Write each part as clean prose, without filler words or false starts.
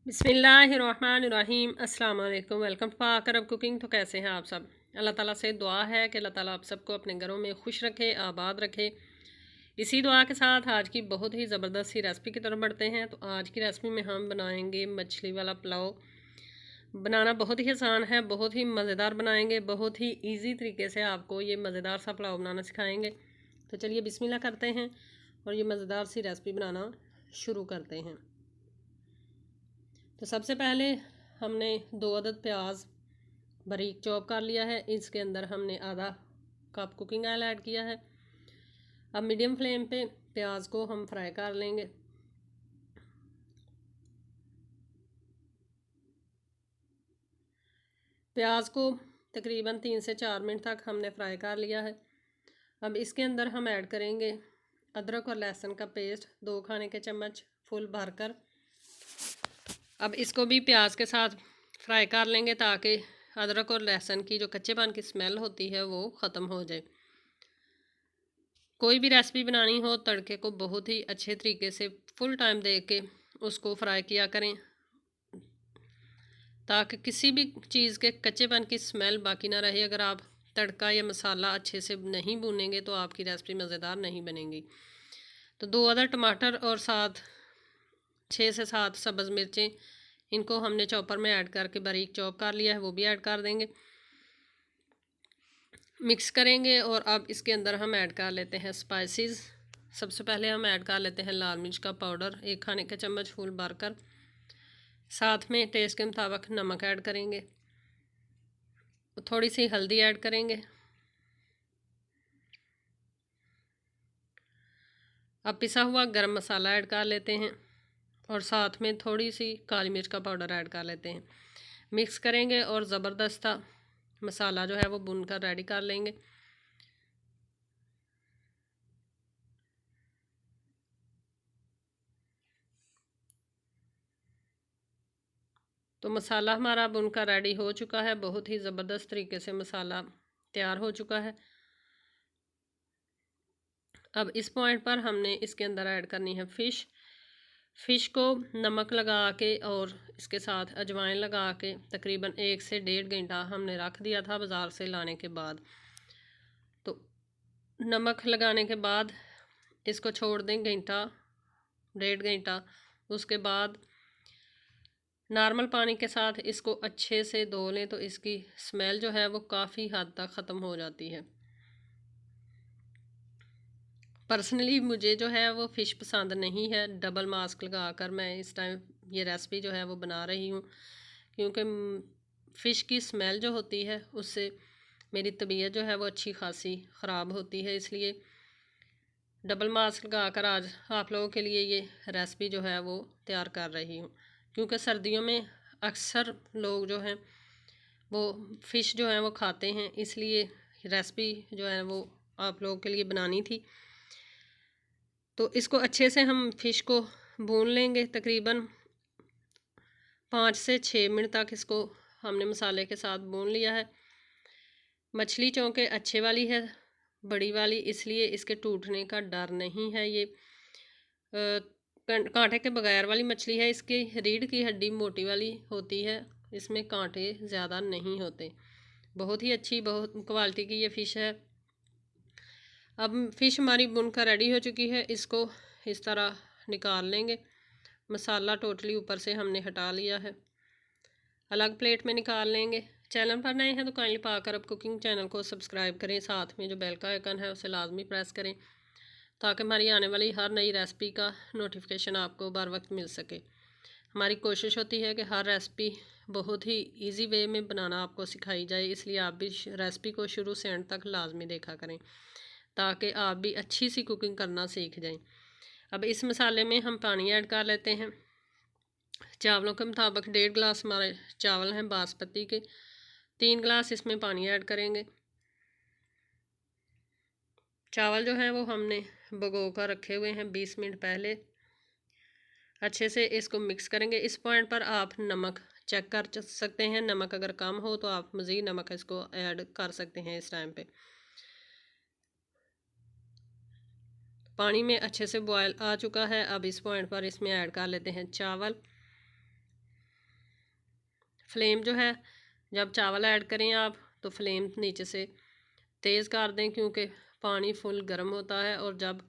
बिस्मिल्लाहिर्रहमानिर्रहीम अस्सलाम वालेकुम। वेलकम टू पाक अरब कुकिंग। तो कैसे हैं आप सब? अल्लाह ताला से दुआ है कि अल्लाह ताला आप सबको अपने घरों में खुश रखे, आबाद रखे। इसी दुआ के साथ आज की बहुत ही ज़बरदस्त सी रेसिपी की तरफ बढ़ते हैं। तो आज की रेसिपी में हम बनाएंगे मछली वाला पुलाव। बनाना बहुत ही आसान है, बहुत ही मज़ेदार बनाएंगे, बहुत ही ईजी तरीके से आपको ये मज़ेदार सा पुलाव बनाना सिखाएंगे। तो चलिए बिस्मिल्लाह करते हैं और ये मज़ेदार सी रेसिपी बनाना शुरू करते हैं। तो सबसे पहले हमने 2 अदद प्याज बारीक चॉप कर लिया है। इसके अंदर हमने आधा कप कुकिंग ऑयल ऐड किया है। अब मीडियम फ्लेम पे प्याज को हम फ्राई कर लेंगे। प्याज को तकरीबन 3 से 4 मिनट तक हमने फ्राई कर लिया है। अब इसके अंदर हम ऐड करेंगे अदरक और लहसुन का पेस्ट 2 खाने के चम्मच फुल भरकर। अब इसको भी प्याज के साथ फ्राई कर लेंगे ताकि अदरक और लहसुन की जो कच्चेपन की स्मेल होती है वो ख़त्म हो जाए। कोई भी रेसिपी बनानी हो तड़के को बहुत ही अच्छे तरीके से फुल टाइम दे के उसको फ्राई किया करें ताकि किसी भी चीज़ के कच्चेपन की स्मेल बाकी ना रहे। अगर आप तड़का या मसाला अच्छे से नहीं भूनेंगे तो आपकी रेसिपी मज़ेदार नहीं बनेगी। तो 2 अदद टमाटर और 6 से 7 सब्ज़ मिर्चें, इनको हमने चॉपर में ऐड करके बारीक चॉप कर लिया है, वो भी ऐड कर देंगे। मिक्स करेंगे और अब इसके अंदर हम ऐड कर लेते हैं स्पाइसेस। सबसे पहले हम ऐड कर लेते हैं लाल मिर्च का पाउडर 1 खाने के चम्मच फुल भरकर। साथ में टेस्ट के मुताबिक नमक ऐड करेंगे, थोड़ी सी हल्दी ऐड करेंगे। अब पिसा हुआ गरम मसाला ऐड कर लेते हैं और साथ में थोड़ी सी काली मिर्च का पाउडर ऐड कर लेते हैं। मिक्स करेंगे और ज़बरदस्त मसाला जो है वो भूनकर रेडी कर लेंगे। तो मसाला हमारा भुनकर रेडी हो चुका है। बहुत ही ज़बरदस्त तरीके से मसाला तैयार हो चुका है। अब इस पॉइंट पर हमने इसके अंदर ऐड करनी है फ़िश को नमक लगा के और इसके साथ अजवाइन लगा के तकरीबन 1 से 1.5 घंटा हमने रख दिया था बाज़ार से लाने के बाद। तो नमक लगाने के बाद इसको छोड़ दें घंटा 1.5 घंटा। उसके बाद नॉर्मल पानी के साथ इसको अच्छे से धो लें तो इसकी स्मेल जो है वो काफ़ी हद तक ख़त्म हो जाती है। पर्सनली मुझे जो है वो फ़िश पसंद नहीं है। डबल मास्क लगा कर मैं इस टाइम ये रेसिपी जो है वो बना रही हूँ, क्योंकि फ़िश की स्मेल जो होती है उससे मेरी तबीयत जो है वो अच्छी खासी ख़राब होती है। इसलिए डबल मास्क लगा कर आज आप लोगों के लिए ये रेसिपी जो है वो तैयार कर रही हूँ, क्योंकि सर्दियों में अक्सर लोग जो हैं वो फ़िश जो है वो खाते हैं, इसलिए रेसिपी जो है वो आप लोगों के लिए बनानी थी। तो इसको अच्छे से हम फ़िश को भून लेंगे। तकरीबन 5 से 6 मिनट तक इसको हमने मसाले के साथ भून लिया है। मछली चूँकि अच्छे वाली है, बड़ी वाली, इसलिए इसके टूटने का डर नहीं है। ये कांटे के बगैर वाली मछली है। इसकी रीढ़ की हड्डी मोटी वाली होती है, इसमें कांटे ज़्यादा नहीं होते। बहुत ही अच्छी बहुत क्वालिटी की ये फ़िश है। अब फ़िश हमारी भुनकर रेडी हो चुकी है। इसको इस तरह निकाल लेंगे। मसाला टोटली ऊपर से हमने हटा लिया है, अलग प्लेट में निकाल लेंगे। चैनल पर नए हैं तो काइंडली पाक अरब कुकिंग चैनल को सब्सक्राइब करें। साथ में जो बेल का आइकन है उसे लाजमी प्रेस करें ताकि हमारी आने वाली हर नई रेसिपी का नोटिफिकेशन आपको बर वक्त मिल सके। हमारी कोशिश होती है कि हर रेसिपी बहुत ही इजी वे में बनाना आपको सिखाई जाए, इसलिए आप भी रेसिपी को शुरू से एंड तक लाजमी देखा करें ताकि आप भी अच्छी सी कुकिंग करना सीख जाएं। अब इस मसाले में हम पानी ऐड कर लेते हैं। चावलों के मुताबिक 1.5 गिलास हमारे चावल हैं बासमती के, 3 गिलास इसमें पानी ऐड करेंगे। चावल जो हैं वो हमने भिगो कर रखे हुए हैं 20 मिनट पहले। अच्छे से इसको मिक्स करेंगे। इस पॉइंट पर आप नमक चेक कर सकते हैं। नमक अगर कम हो तो आप मज़ीद नमक इसको ऐड कर सकते हैं। इस टाइम पे पानी में अच्छे से बॉयल आ चुका है। अब इस पॉइंट पर इसमें ऐड कर लेते हैं चावल। फ्लेम जो है जब चावल ऐड करें आप तो फ्लेम नीचे से तेज़ कर दें, क्योंकि पानी फुल गर्म होता है और जब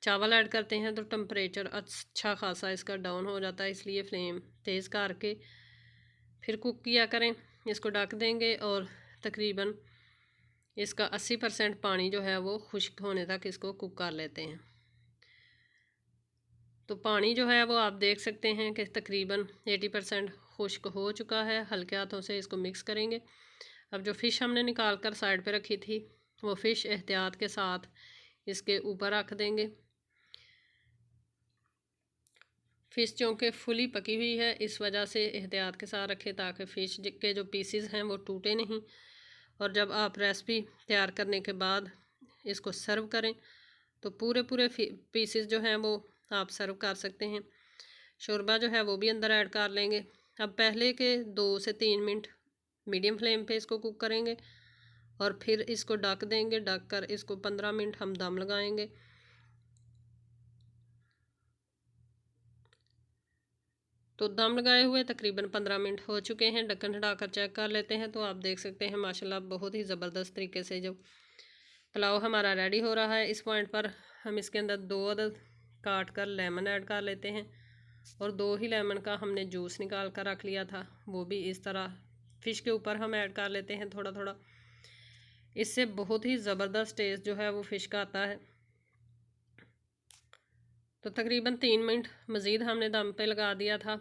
चावल ऐड करते हैं तो टेम्परेचर अच्छा खासा इसका डाउन हो जाता है, इसलिए फ्लेम तेज़ करके फिर कुक किया करें। इसको ढक देंगे और तकरीबन इसका 80% पानी जो है वो खुश्क होने तक इसको कुक कर लेते हैं। तो पानी जो है वो आप देख सकते हैं कि तकरीबन 80% खुश्क हो चुका है। हल्के हाथों से इसको मिक्स करेंगे। अब जो फ़िश हमने निकाल कर साइड पे रखी थी वो फ़िश एहतियात के साथ इसके ऊपर रख देंगे। फ़िश चूँकि फुली पकी हुई है इस वजह से एहतियात के साथ रखें ताकि फ़िश के जो पीसेस हैं वो टूटे नहीं। और जब आप रेसिपी तैयार करने के बाद इसको सर्व करें तो पूरे पीसेस जो हैं वो आप सर्व कर सकते हैं। शोरबा जो है वो भी अंदर ऐड कर लेंगे। अब पहले के 2 से 3 मिनट मीडियम फ्लेम पे इसको कुक करेंगे और फिर इसको ढक देंगे। ढक कर इसको 15 मिनट हम दम लगाएंगे। तो दम लगाए हुए तकरीबन 15 मिनट हो चुके हैं। ढक्कन हटाकर चेक कर लेते हैं तो आप देख सकते हैं माशाल्लाह बहुत ही ज़बरदस्त तरीके से जो पुलाव हमारा रेडी हो रहा है। इस पॉइंट पर हम इसके अंदर 2 अदद काट कर लेमन ऐड कर लेते हैं और 2 ही लेमन का हमने जूस निकाल कर रख लिया था, वो भी इस तरह फ़िश के ऊपर हम ऐड कर लेते हैं थोड़ा थोड़ा। इससे बहुत ही ज़बरदस्त टेस्ट जो है वो फ़िश का आता है। तो तकरीबन 3 मिनट मज़ीद हमने दम पे लगा दिया था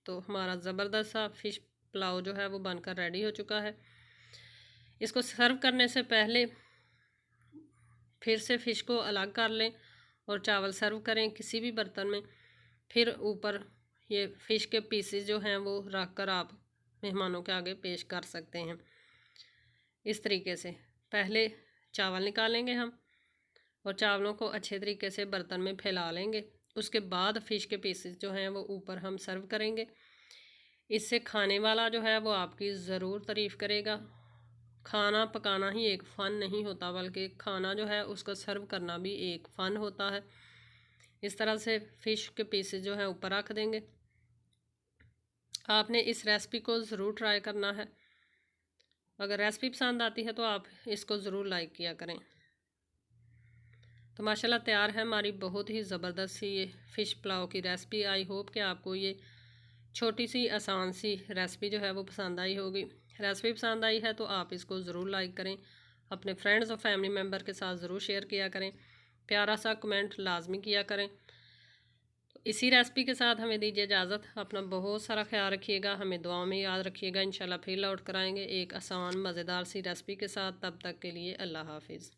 तो हमारा ज़बरदस्त सा फ़िश पुलाव जो है वो बनकर रेडी हो चुका है। इसको सर्व करने से पहले फिर से फ़िश को अलग कर लें और चावल सर्व करें किसी भी बर्तन में। फिर ऊपर ये फ़िश के पीसेस जो हैं वो रख कर आप मेहमानों के आगे पेश कर सकते हैं। इस तरीके से पहले चावल निकालेंगे हम और चावलों को अच्छे तरीके से बर्तन में फैला लेंगे। उसके बाद फ़िश के पीसेस जो हैं वो ऊपर हम सर्व करेंगे। इससे खाने वाला जो है वो आपकी ज़रूर तारीफ़ करेगा। खाना पकाना ही एक फ़न नहीं होता, बल्कि खाना जो है उसको सर्व करना भी एक फ़न होता है। इस तरह से फ़िश के पीसेस जो हैं ऊपर रख देंगे। आपने इस रेसिपी को ज़रूर ट्राई करना है। अगर रेसिपी पसंद आती है तो आप इसको ज़रूर लाइक किया करें। तो माशाल्लाह तैयार है हमारी बहुत ही ज़बरदस्त सी ये फ़िश पुलाव की रेसिपी। आई होप कि आपको ये छोटी सी आसान सी रेसिपी जो है वो पसंद आई होगी। रेसिपी पसंद आई है तो आप इसको ज़रूर लाइक करें, अपने फ्रेंड्स और फैमिली मेम्बर के साथ ज़रूर शेयर किया करें, प्यारा सा कमेंट लाजमी किया करें। तो इसी रेसिपी के साथ हमें दीजिए इजाज़त। अपना बहुत सारा ख्याल रखिएगा, हमें दुआ में याद रखिएगा। इंशाल्लाह फिर लौट कर आएंगे एक आसान मज़ेदार सी रेसिपी के साथ। तब तक के लिए अल्लाह हाफिज़।